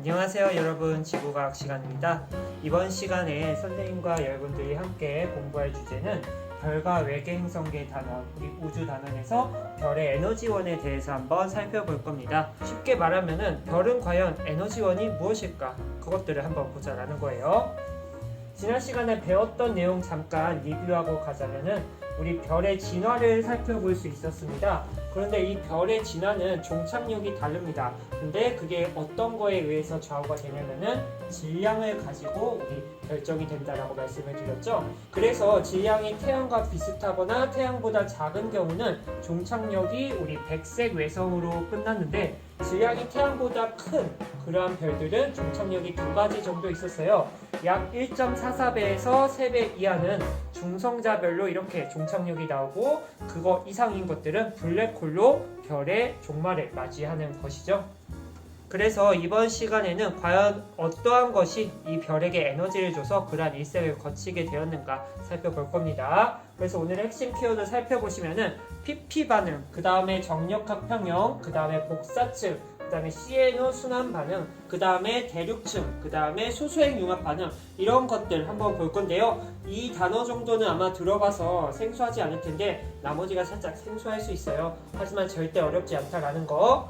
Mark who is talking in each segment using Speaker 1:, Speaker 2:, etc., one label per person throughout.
Speaker 1: 안녕하세요 여러분, 지구과학 시간입니다. 이번 시간에 선생님과 여러분들이 함께 공부할 주제는 별과 외계 행성계 단원, 우리 우주 단원에서 별의 에너지원에 대해서 한번 살펴볼 겁니다. 쉽게 말하면은 별은 과연 에너지원이 무엇일까? 그것들을 한번 보자라는 거예요. 지난 시간에 배웠던 내용 잠깐 리뷰하고 가자면은 우리 별의 진화를 살펴볼 수 있었습니다. 그런데 이 별의 진화는 종착역이 다릅니다. 근데 그게 어떤 거에 의해서 좌우가 되냐면은 질량을 가지고 우리 결정이 된다라고 말씀을 드렸죠. 그래서 질량이 태양과 비슷하거나 태양보다 작은 경우는 종착역이 우리 백색 외성으로 끝났는데, 질량이 태양보다 큰 그러한 별들은 종착역이 두 가지 정도 있었어요. 약 1.44배에서 3배 이하는 중성자별로 이렇게 종착역이 나오고, 그거 이상인 것들은 블랙홀로 별의 종말을 맞이하는 것이죠. 그래서 이번 시간에는 과연 어떠한 것이 이 별에게 에너지를 줘서 그러한 일생을 거치게 되었는가 살펴볼 겁니다. 그래서 오늘의 핵심 키워드 살펴보시면은 PP 반응, 그 다음에 정력학 평형, 그 다음에 복사층, 그 다음에 CNO 순환 반응, 그 다음에 대륙층, 그 다음에 수소핵 융합 반응, 이런 것들 한번 볼 건데요. 이 단어 정도는 아마 들어봐서 생소하지 않을 텐데 나머지가 살짝 생소할 수 있어요. 하지만 절대 어렵지 않다라는 거.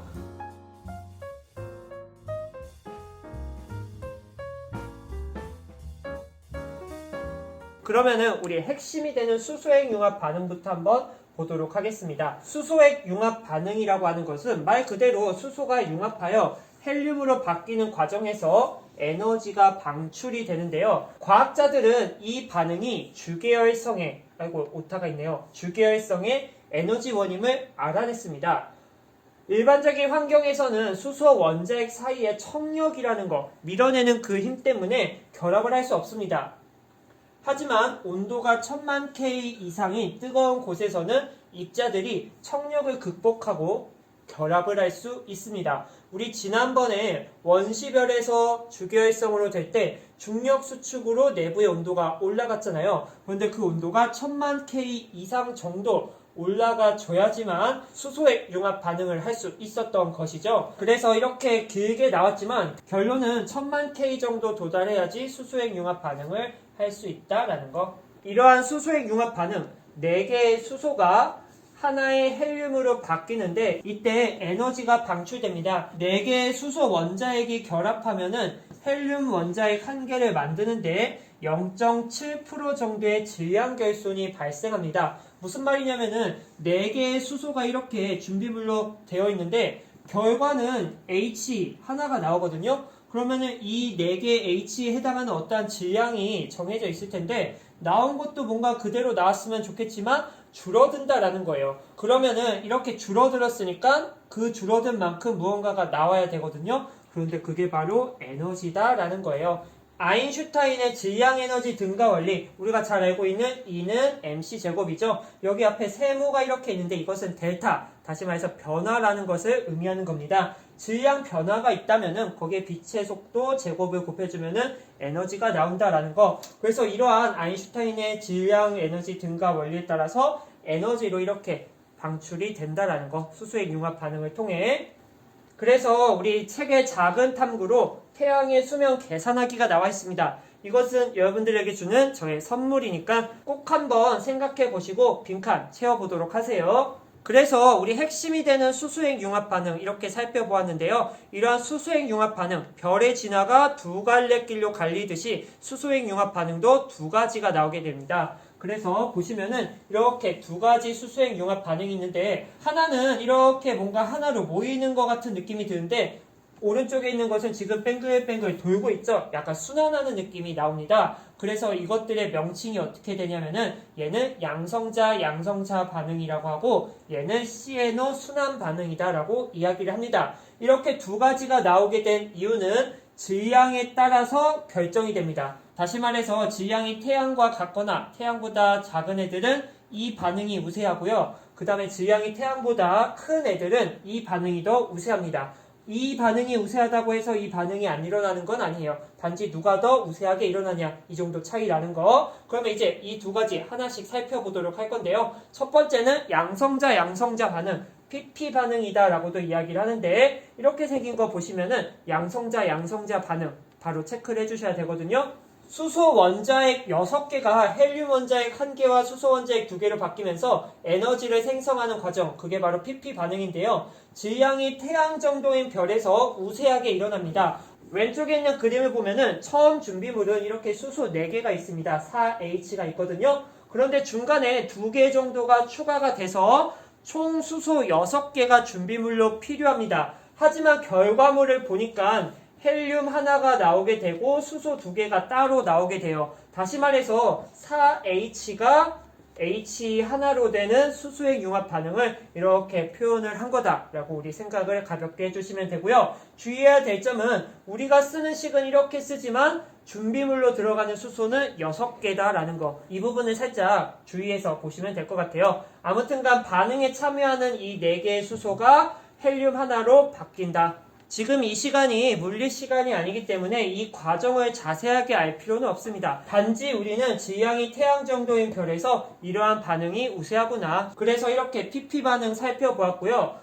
Speaker 1: 그러면은 우리 핵심이 되는 수소핵 융합 반응부터 한번 보도록 하겠습니다. 수소핵 융합 반응이라고 하는 것은 말 그대로 수소가 융합하여 헬륨으로 바뀌는 과정에서 에너지가 방출이 되는데요. 과학자들은 이 반응이 주계열성의, 오타가 있네요. 주계열성의 에너지원임을 알아냈습니다. 일반적인 환경에서는 수소와 원자핵 사이의 청력이라는 거, 밀어내는 그 힘 때문에 결합을 할 수 없습니다. 하지만 온도가 1000만 K 이상인 뜨거운 곳에서는 입자들이 청력을 극복하고 결합을 할 수 있습니다. 우리 지난번에 원시별에서 주계열성으로 될 때 중력 수축으로 내부의 온도가 올라갔잖아요. 그런데 그 온도가 1000만 K 이상 정도 올라가줘야지만 수소핵 융합 반응을 할 수 있었던 것이죠. 그래서 이렇게 길게 나왔지만 결론은 1000만 K 정도 도달해야지 수소핵 융합 반응을 할 수 있다라는 거. 이러한 수소핵 융합 반응, 4개의 수소가 하나의 헬륨으로 바뀌는데 이때 에너지가 방출됩니다. 4개의 수소 원자핵이 결합하면은 헬륨 원자핵 1개를 만드는데 0.7% 정도의 질량 결손이 발생합니다. 무슨 말이냐면은 4개의 수소가 이렇게 준비물로 되어 있는데 결과는 H 하나가 나오거든요. 그러면은 이 4개의 H에 해당하는 어떠한 질량이 정해져 있을 텐데 나온 것도 뭔가 그대로 나왔으면 좋겠지만 줄어든다라는 거예요. 그러면은 이렇게 줄어들었으니까 그 줄어든 만큼 무언가가 나와야 되거든요. 그런데 그게 바로 에너지다라는 거예요. 아인슈타인의 질량 에너지 등가 원리, 우리가 잘 알고 있는 E는 mc제곱이죠. 여기 앞에 세모가 이렇게 있는데 이것은 델타, 다시 말해서 변화라는 것을 의미하는 겁니다. 질량 변화가 있다면은 거기에 빛의 속도 제곱을 곱해주면은 에너지가 나온다라는 거. 그래서 이러한 아인슈타인의 질량 에너지 등가 원리에 따라서 에너지로 이렇게 방출이 된다라는 거. 수소핵 융합 반응을 통해. 그래서 우리 책의 작은 탐구로 태양의 수명 계산하기가 나와 있습니다. 이것은 여러분들에게 주는 저의 선물이니까 꼭 한번 생각해 보시고 빈칸 채워보도록 하세요. 그래서 우리 핵심이 되는 수소핵 융합 반응 이렇게 살펴보았는데요. 이러한 수소핵 융합 반응, 별의 진화가 두 갈래 길로 갈리듯이 수소핵 융합 반응도 두 가지가 나오게 됩니다. 그래서 보시면은 이렇게 두 가지 수소핵 융합 반응이 있는데 하나는 이렇게 뭔가 하나로 모이는 것 같은 느낌이 드는데 오른쪽에 있는 것은 지금 뱅글뱅글 돌고 있죠. 약간 순환하는 느낌이 나옵니다. 그래서 이것들의 명칭이 어떻게 되냐면은 얘는 양성자 반응이라고 하고 얘는 CNO 순환 반응이다라고 이야기를 합니다. 이렇게 두 가지가 나오게 된 이유는 질량에 따라서 결정이 됩니다. 다시 말해서 질량이 태양과 같거나 태양보다 작은 애들은 이 반응이 우세하고요. 그 다음에 질량이 태양보다 큰 애들은 이 반응이 더 우세합니다. 이 반응이 우세하다고 해서 이 반응이 안 일어나는 건 아니에요. 단지 누가 더 우세하게 일어나냐 이 정도 차이 나는 거. 그러면 이제 이 두 가지 하나씩 살펴보도록 할 건데요. 첫 번째는 양성자 반응. PP 반응이다 라고도 이야기를 하는데 이렇게 생긴 거 보시면은 양성자 반응 바로 체크를 해주셔야 되거든요. 수소 원자핵 6개가 헬륨 원자핵 1개와 수소 원자핵 2개로 바뀌면서 에너지를 생성하는 과정, 그게 바로 PP 반응인데요. 질량이 태양 정도인 별에서 우세하게 일어납니다. 왼쪽에 있는 그림을 보면은 처음 준비물은 이렇게 수소 4개가 있습니다. 4H가 있거든요. 그런데 중간에 2개 정도가 추가가 돼서 총 수소 6개가 준비물로 필요합니다. 하지만 결과물을 보니까 헬륨 하나가 나오게 되고 수소 2개가 따로 나오게 돼요. 다시 말해서 4H가 H 하나로 되는 수소핵 융합 반응을 이렇게 표현을 한 거다라고 우리 생각을 가볍게 해주시면 되고요. 주의해야 될 점은 우리가 쓰는 식은 이렇게 쓰지만 준비물로 들어가는 수소는 6개다라는 거. 이 부분을 살짝 주의해서 보시면 될 것 같아요. 아무튼간 반응에 참여하는 이 4개의 수소가 헬륨 하나로 바뀐다. 지금 이 시간이 물리 시간이 아니기 때문에 이 과정을 자세하게 알 필요는 없습니다. 단지 우리는 질량이 태양 정도인 별에서 이러한 반응이 우세하구나. 그래서 이렇게 PP 반응 살펴보았고요.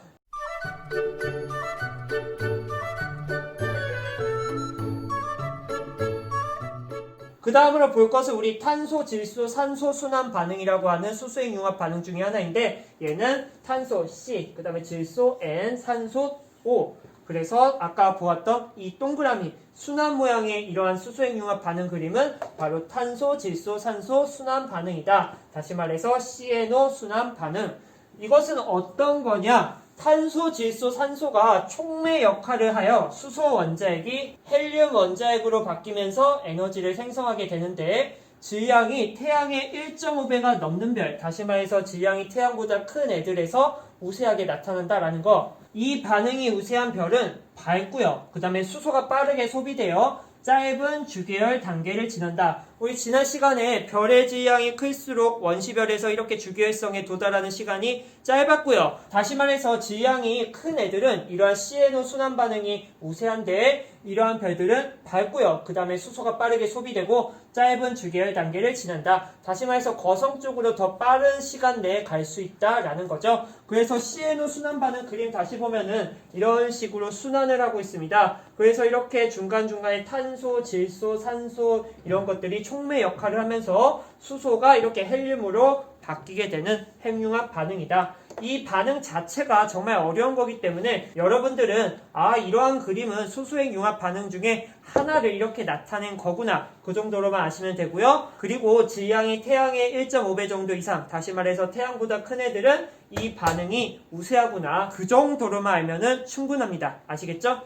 Speaker 1: 그 다음으로 볼 것은 우리 탄소, 질소, 산소 순환 반응이라고 하는 수소핵 융합 반응 중에 하나인데 얘는 탄소 C, 그 다음에 질소 N, 산소 O. 그래서 아까 보았던 이 동그라미 순환 모양의 이러한 수소핵 융합 반응 그림은 바로 탄소, 질소, 산소 순환 반응이다. 다시 말해서 CNO 순환 반응. 이것은 어떤 거냐? 탄소, 질소, 산소가 촉매 역할을 하여 수소 원자핵이 헬륨 원자핵으로 바뀌면서 에너지를 생성하게 되는데 질량이 태양의 1.5배가 넘는 별, 다시 말해서 질량이 태양보다 큰 애들에서 우세하게 나타난다라는 거. 이 반응이 우세한 별은 밝고요. 그 다음에 수소가 빠르게 소비되어 짧은 주계열 단계를 지난다. 우리 지난 시간에 별의 질량이 클수록 원시별에서 이렇게 주계열성에 도달하는 시간이 짧았고요. 다시 말해서 질량이 큰 애들은 이러한 CNO 순환 반응이 우세한데 이러한 별들은 밝고요. 그 다음에 수소가 빠르게 소비되고 짧은 주계열 단계를 지난다. 다시 말해서 거성 쪽으로 더 빠른 시간 내에 갈 수 있다라는 거죠. 그래서 CNO 순환 반응 그림 다시 보면은 이런 식으로 순환을 하고 있습니다. 그래서 이렇게 중간중간에 탄소, 질소, 산소 이런 것들이 촉매 역할을 하면서 수소가 이렇게 헬륨으로 바뀌게 되는 핵융합 반응이다. 이 반응 자체가 정말 어려운 거기 때문에 여러분들은 이러한 그림은 수소핵 융합 반응 중에 하나를 이렇게 나타낸 거구나 그 정도로만 아시면 되고요. 그리고 질량이 태양의 1.5배 정도 이상, 다시 말해서 태양보다 큰 애들은 이 반응이 우세하구나 그 정도로만 알면은 충분합니다. 아시겠죠?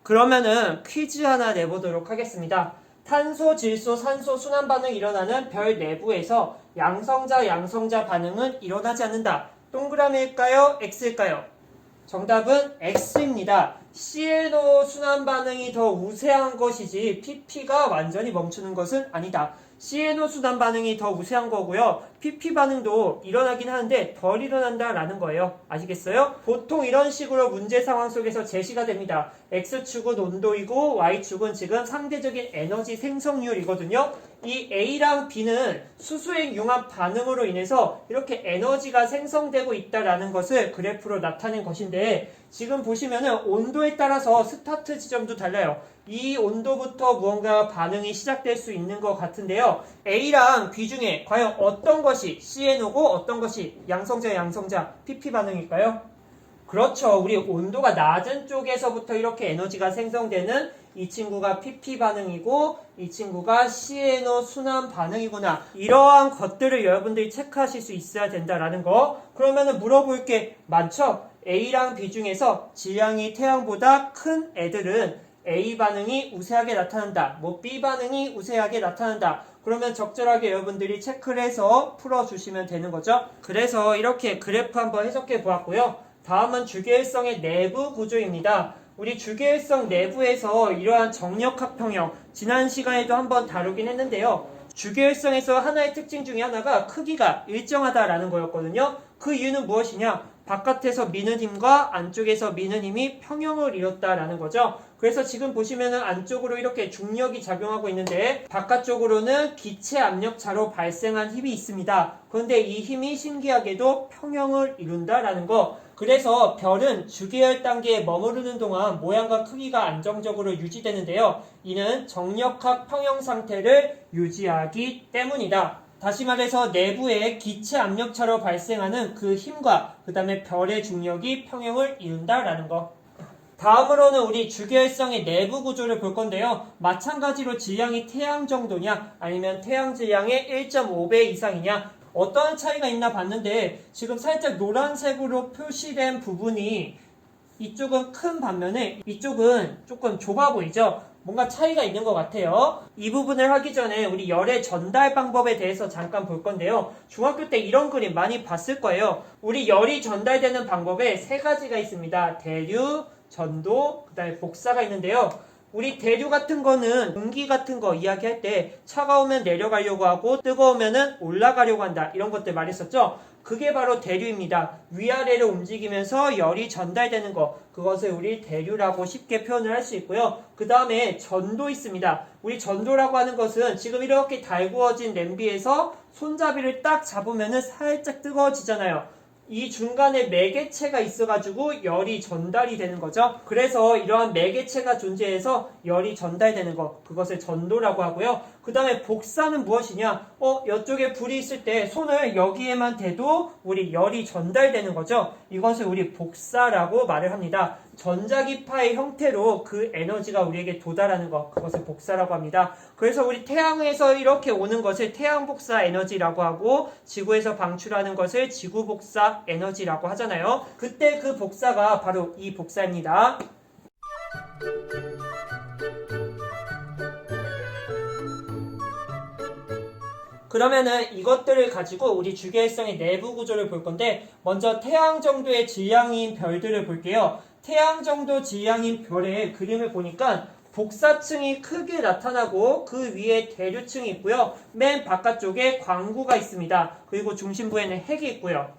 Speaker 1: 그러면은 퀴즈 하나 내보도록 하겠습니다. 탄소, 질소, 산소 순환 반응이 일어나는 별 내부에서 양성자 반응은 일어나지 않는다. 동그라미일까요? X일까요? 정답은 X입니다. CNO 순환 반응이 더 우세한 것이지 PP가 완전히 멈추는 것은 아니다. CNO 순환 반응이 더 우세한 거고요. PP 반응도 일어나긴 하는데 덜 일어난다라는 거예요. 아시겠어요? 보통 이런 식으로 문제 상황 속에서 제시가 됩니다. X축은 온도이고 Y축은 지금 상대적인 에너지 생성률이거든요. 이 A랑 B는 수소핵 융합 반응으로 인해서 이렇게 에너지가 생성되고 있다라는 것을 그래프로 나타낸 것인데 지금 보시면은 온도에 따라서 스타트 지점도 달라요. 이 온도부터 무언가 반응이 시작될 수 있는 것 같은데요. A랑 B 중에 과연 어떤 것이 CNO고 어떤 것이 양성자 PP 반응일까요? 그렇죠. 우리 온도가 낮은 쪽에서부터 이렇게 에너지가 생성되는 이 친구가 PP 반응이고 이 친구가 CNO 순환 반응이구나. 이러한 것들을 여러분들이 체크하실 수 있어야 된다라는 거. 그러면은 물어볼 게 많죠? A랑 B 중에서 질량이 태양보다 큰 애들은 A 반응이 우세하게 나타난다. B 반응이 우세하게 나타난다. 그러면 적절하게 여러분들이 체크를 해서 풀어주시면 되는 거죠. 그래서 이렇게 그래프 한번 해석해 보았고요. 다음은 주계열성의 내부 구조입니다. 우리 주계열성 내부에서 이러한 정력합평형 지난 시간에도 한번 다루긴 했는데요. 주계열성에서 하나의 특징 중에 하나가 크기가 일정하다라는 거였거든요. 그 이유는 무엇이냐? 바깥에서 미는 힘과 안쪽에서 미는 힘이 평형을 이뤘다라는 거죠. 그래서 지금 보시면은 안쪽으로 이렇게 중력이 작용하고 있는데 바깥쪽으로는 기체 압력차로 발생한 힘이 있습니다. 그런데 이 힘이 신기하게도 평형을 이룬다라는 거. 그래서 별은 주계열 단계에 머무르는 동안 모양과 크기가 안정적으로 유지되는데요. 이는 정력학 평형 상태를 유지하기 때문이다. 다시 말해서 내부에 기체 압력차로 발생하는 그 힘과 그 다음에 별의 중력이 평형을 이룬다라는 거. 다음으로는 우리 주계열성의 내부 구조를 볼 건데요. 마찬가지로 질량이 태양 정도냐 아니면 태양 질량의 1.5배 이상이냐 어떠한 차이가 있나 봤는데 지금 살짝 노란색으로 표시된 부분이 이쪽은 큰 반면에 이쪽은 조금 좁아 보이죠? 뭔가 차이가 있는 것 같아요. 이 부분을 하기 전에 우리 열의 전달 방법에 대해서 잠깐 볼 건데요. 중학교 때 이런 그림 많이 봤을 거예요. 우리 열이 전달되는 방법에 세 가지가 있습니다. 대류, 전도, 그 다음에 복사가 있는데요. 우리 대류 같은 거는 공기 같은 거 이야기할 때 차가우면 내려가려고 하고 뜨거우면은 올라가려고 한다. 이런 것들 말했었죠? 그게 바로 대류입니다. 위아래로 움직이면서 열이 전달되는 거. 그것을 우리 대류라고 쉽게 표현을 할 수 있고요. 그 다음에 전도 있습니다. 우리 전도라고 하는 것은 지금 이렇게 달구어진 냄비에서 손잡이를 딱 잡으면은 살짝 뜨거워지잖아요. 이 중간에 매개체가 있어가지고 열이 전달이 되는 거죠. 그래서 이러한 매개체가 존재해서 열이 전달되는 거, 그것을 전도라고 하고요. 그 다음에 복사는 무엇이냐? 이쪽에 불이 있을 때 손을 여기에만 대도 우리 열이 전달되는 거죠. 이것을 우리 복사라고 말을 합니다. 전자기파의 형태로 그 에너지가 우리에게 도달하는 것, 그것을 복사라고 합니다. 그래서 우리 태양에서 이렇게 오는 것을 태양복사 에너지라고 하고 지구에서 방출하는 것을 지구복사 에너지라고 하잖아요. 그때 그 복사가 바로 이 복사입니다. 그러면은 이것들을 가지고 우리 주계열성의 내부 구조를 볼 건데 먼저 태양 정도의 질량인 별들을 볼게요. 태양 정도 질량인 별의 그림을 보니까 복사층이 크게 나타나고 그 위에 대류층이 있고요. 맨 바깥쪽에 광구가 있습니다. 그리고 중심부에는 핵이 있고요.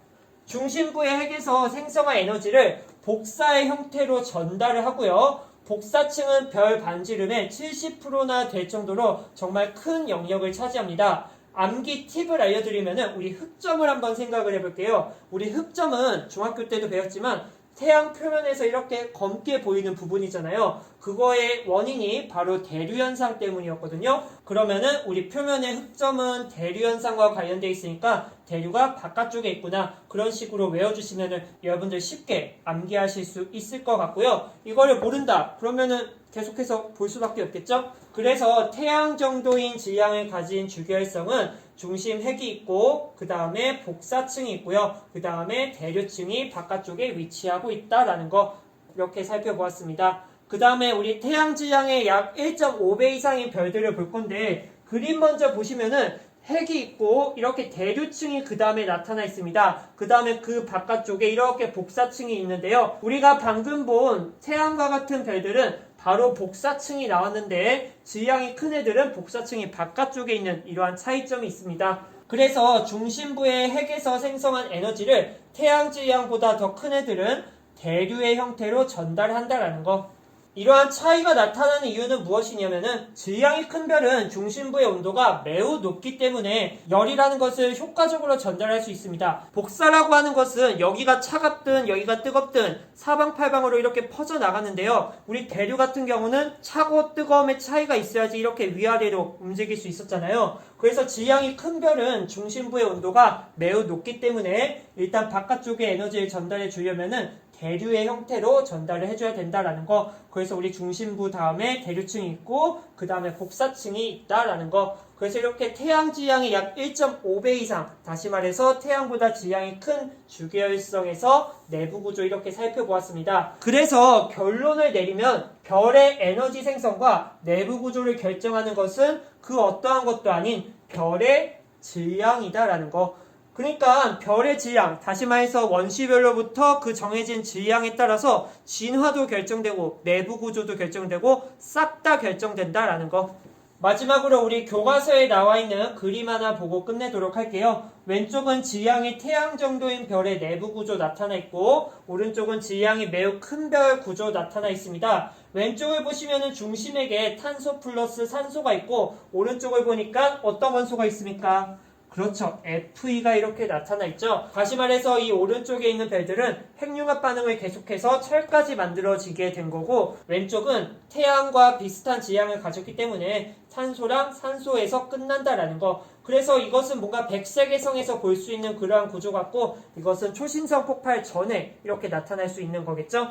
Speaker 1: 중심부의 핵에서 생성한 에너지를 복사의 형태로 전달을 하고요. 복사층은 별 반지름의 70%나 될 정도로 정말 큰 영역을 차지합니다. 암기 팁을 알려드리면 우리 흑점을 한번 생각을 해볼게요. 우리 흑점은 중학교 때도 배웠지만 태양 표면에서 이렇게 검게 보이는 부분이잖아요. 그거의 원인이 바로 대류현상 때문이었거든요. 그러면은 우리 표면의 흑점은 대류현상과 관련되어 있으니까 대류가 바깥쪽에 있구나. 그런 식으로 외워주시면은 여러분들 쉽게 암기하실 수 있을 것 같고요. 이거를 모른다. 그러면은 계속해서 볼 수밖에 없겠죠? 그래서 태양 정도인 질량을 가진 주계열성은 중심 핵이 있고 그 다음에 복사층이 있고요. 그 다음에 대류층이 바깥쪽에 위치하고 있다라는 거 이렇게 살펴보았습니다. 그 다음에 우리 태양 질량의 약 1.5배 이상의 별들을 볼 건데 그림 먼저 보시면은 핵이 있고 이렇게 대류층이 그 다음에 나타나 있습니다. 그 다음에 그 바깥쪽에 이렇게 복사층이 있는데요. 우리가 방금 본 태양과 같은 별들은 바로 복사층이 나왔는데 질량이 큰 애들은 복사층이 바깥쪽에 있는 이러한 차이점이 있습니다. 그래서 중심부의 핵에서 생성한 에너지를 태양 질량보다 더 큰 애들은 대류의 형태로 전달한다라는 거. 이러한 차이가 나타나는 이유는 무엇이냐면은 질량이 큰 별은 중심부의 온도가 매우 높기 때문에 열이라는 것을 효과적으로 전달할 수 있습니다. 복사라고 하는 것은 여기가 차갑든 여기가 뜨겁든 사방팔방으로 이렇게 퍼져나가는데요. 우리 대류 같은 경우는 차고 뜨거움의 차이가 있어야지 이렇게 위아래로 움직일 수 있었잖아요. 그래서 질량이 큰 별은 중심부의 온도가 매우 높기 때문에 일단 바깥쪽에 에너지를 전달해 주려면은 대류의 형태로 전달을 해줘야 된다라는 거. 그래서 우리 중심부 다음에 대류층이 있고 그 다음에 복사층이 있다라는 거. 그래서 이렇게 태양 질량이 약 1.5배 이상, 다시 말해서 태양보다 질량이 큰 주계열성에서 내부 구조 이렇게 살펴보았습니다. 그래서 결론을 내리면 별의 에너지 생성과 내부 구조를 결정하는 것은 그 어떠한 것도 아닌 별의 질량이다라는 거. 그러니까 별의 질량, 다시 말해서 원시별로부터 그 정해진 질량에 따라서 진화도 결정되고 내부 구조도 결정되고 싹 다 결정된다라는 거. 마지막으로 우리 교과서에 나와 있는 그림 하나 보고 끝내도록 할게요. 왼쪽은 지향이 태양 정도인 별의 내부 구조 나타나 있고 오른쪽은 지향이 매우 큰 별 구조 나타나 있습니다. 왼쪽을 보시면은 중심에게 탄소 플러스 산소가 있고 오른쪽을 보니까 어떤 원소가 있습니까? 그렇죠. Fe가 이렇게 나타나 있죠. 다시 말해서 이 오른쪽에 있는 별들은 핵융합 반응을 계속해서 철까지 만들어지게 된 거고 왼쪽은 태양과 비슷한 지향을 가졌기 때문에 탄소랑 산소에서 끝난다라는 거. 그래서 이것은 뭔가 백색해성에서 볼 수 있는 그러한 구조 같고 이것은 초신성 폭발 전에 이렇게 나타날 수 있는 거겠죠.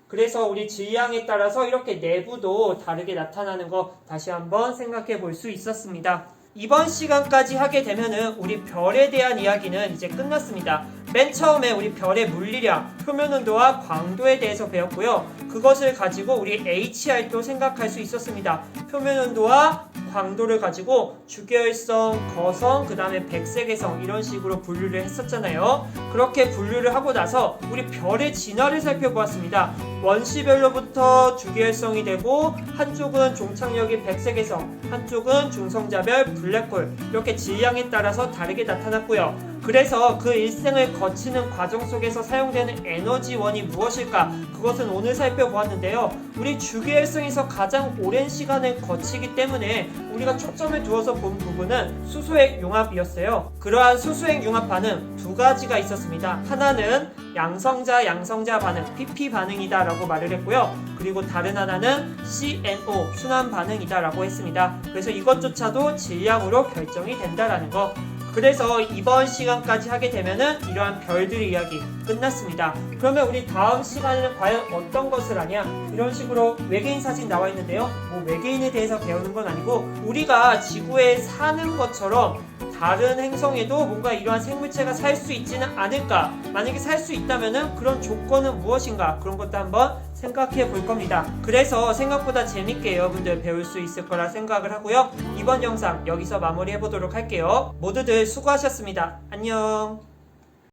Speaker 1: 그래서 우리 지향에 따라서 이렇게 내부도 다르게 나타나는 거 다시 한번 생각해 볼 수 있었습니다. 이번 시간까지 하게 되면은 우리 별에 대한 이야기는 이제 끝났습니다. 맨 처음에 우리 별의 물리량, 표면 온도와 광도에 대해서 배웠고요. 그것을 가지고 우리 HR도 생각할 수 있었습니다. 표면 온도와 광도를 가지고 주계열성, 거성, 그 다음에 백색해성 이런 식으로 분류를 했었잖아요. 그렇게 분류를 하고 나서 우리 별의 진화를 살펴보았습니다. 원시별로부터 주계열성이 되고 한쪽은 종착역이 백색해성, 한쪽은 중성자별, 블랙홀 이렇게 지향에 따라서 다르게 나타났고요. 그래서 그 일생을 거치는 과정 속에서 사용되는 에너지원이 무엇일까? 그것은 오늘 살펴보았는데요. 우리 주계열성에서 가장 오랜 시간을 거치기 때문에 우리가 초점을 두어서 본 부분은 수소핵 융합이었어요. 그러한 수소핵 융합 반응 두 가지가 있었습니다. 하나는 양성자 반응, PP 반응이다 라고 말을 했고요. 그리고 다른 하나는 CNO, 순환 반응이다 라고 했습니다. 그래서 이것조차도 질량으로 결정이 된다라는 거. 그래서 이번 시간까지 하게 되면은 이러한 별들의 이야기 끝났습니다. 그러면 우리 다음 시간에는 과연 어떤 것을 하냐? 이런 식으로 외계인 사진 나와 있는데요. 뭐 외계인에 대해서 배우는 건 아니고 우리가 지구에 사는 것처럼 다른 행성에도 뭔가 이러한 생물체가 살 수 있지는 않을까? 만약에 살 수 있다면은 그런 조건은 무엇인가? 그런 것도 한번 생각해 볼 겁니다. 그래서 생각보다 재밌게 여러분들 배울 수 있을 거라 생각을 하고요. 이번 영상 여기서 마무리해 보도록 할게요. 모두들 수고하셨습니다. 안녕.